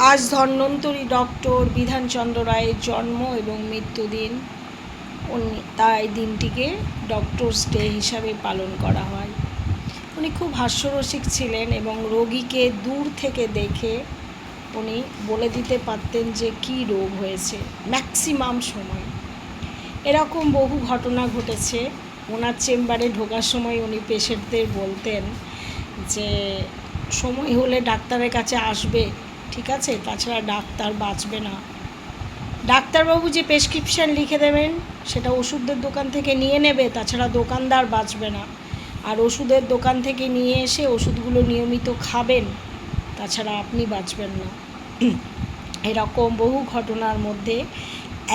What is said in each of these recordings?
আজ ধন্বন্তরী ডক্টর বিধানচন্দ্র রায়ের জন্ম এবং মৃত্যুদিন। তাই দিনটিকে ডক্টরস ডে হিসাবে পালন করা হয়। উনি খুব হাস্যরসিক ছিলেন এবং রোগীকে দূর থেকে দেখে উনি বলে দিতে পারতেন যে কী রোগ হয়েছে ম্যাক্সিমাম সময়। এরকম বহু ঘটনা ঘটেছে। ওনার চেম্বারে ঢোকার সময় উনি পেশেন্টদের বলতেন যে সময় হলে ডাক্তারের কাছে আসবে, ঠিক আছে, তাছাড়া ডাক্তার বাঁচবে না। ডাক্তারবাবু যে প্রেসক্রিপশান লিখে দেবেন সেটা ওষুধের দোকান থেকে নিয়ে নেবে, তাছাড়া দোকানদার বাঁচবে না। আর ওষুধের দোকান থেকে নিয়ে এসে ওষুধগুলো নিয়মিত খাবেন, তাছাড়া আপনি বাঁচবেন না। এরকম বহু ঘটনার মধ্যে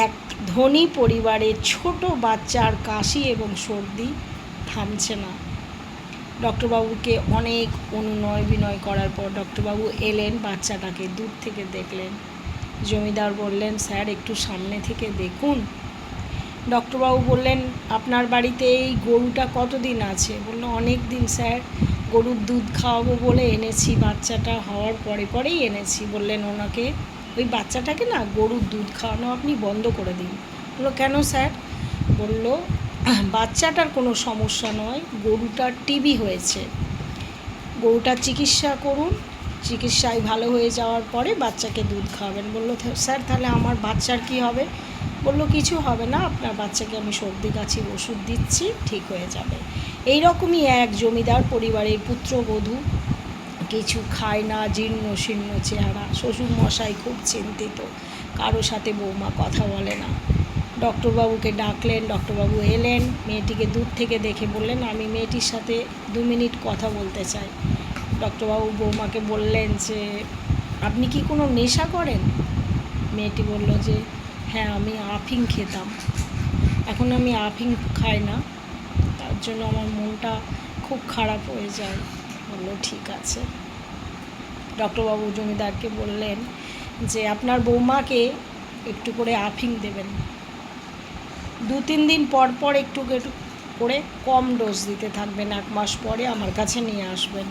এক ধনী পরিবারের ছোট বাচ্চার কাশি এবং সর্দি থামছে না। ডক্টরবাবুকে অনেক অনুনয় বিনয় করার পর ডক্টরবাবু এলেন, বাচ্চাটাকে দূর থেকে দেখলেন। জমিদার বললেন, স্যার একটু সামনে থেকে দেখুন। ডক্টরবাবু বললেন, আপনার বাড়িতে এই গরুটা কতদিন আছে? বলল, অনেক দিন স্যার, গরুর দুধ খাওয়াবো বলে এনেছি, বাচ্চাটা হওয়ার পরে পরেই এনেছি। বললেন ওনাকে, ওই বাচ্চাটাকে না গরুর দুধ খাওয়ানো আপনি বন্ধ করে দিন। বললো, কেন স্যার? বলল, বাচ্চাটার কোনো সমস্যা নয়, গরুটার টিবি হয়েছে, গরুটার চিকিৎসা করুন, চিকিৎসায় ভালো হয়ে যাওয়ার পরে বাচ্চাকে দুধ খাওয়াবেন। বললো, স্যার তাহলে আমার বাচ্চার কি হবে? বললো, কিছু হবে না, আপনার বাচ্চাকে আমি সর্দি কাশির ওষুধ দিচ্ছি, ঠিক হয়ে যাবে। এই রকমই এক জমিদার পরিবারের পুত্রবধূ, কিছু খায় না, জীর্ণ শীর্ণ চেহারা, শ্বশুরমশাই খুব চিন্তিত, কারো সাথে বৌমা কথা বলে না। ডক্টরবাবুকে ডাকলেন, ডক্টরবাবু এলেন, মেয়েটিকে দূর থেকে দেখে বললেন, আমি মেয়েটির সাথে 2 মিনিট কথা বলতে চাই। ডক্টরবাবু বৌমাকে বললেন যে, আপনি কি কোনো নেশা করেন? মেয়েটি বলল যে, হ্যাঁ আমি আফিং খেতাম, এখন আমি আফিং খাই না, তার জন্য আমার মনটা খুব খারাপ হয়ে যায়। বললো, ঠিক আছে। ডক্টরবাবু জমিদারকে বললেন যে, আপনার বৌমাকে একটু করে আফিং দেবেন, 2-3 দিন পর পর একটু একটু করে কম ডোজ দিতে থাকবেন, 1 মাস পরে আমার কাছে নিয়ে আসবেন।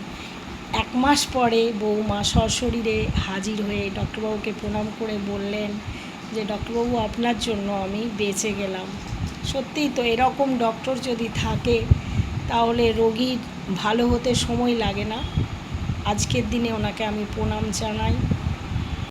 1 মাস পরে বৌমা সশরীরে হাজির হয়ে ডক্টরবাবুকে প্রণাম করে বললেন যে, ডক্টরবাবু আপনার জন্য আমি বেঁচে গেলাম। সত্যিই তো, এরকম ডক্টর যদি থাকে তাহলে রোগীর ভালো হতে সময় লাগে না। আজকের দিনে ওনাকে আমি প্রণাম জানাই।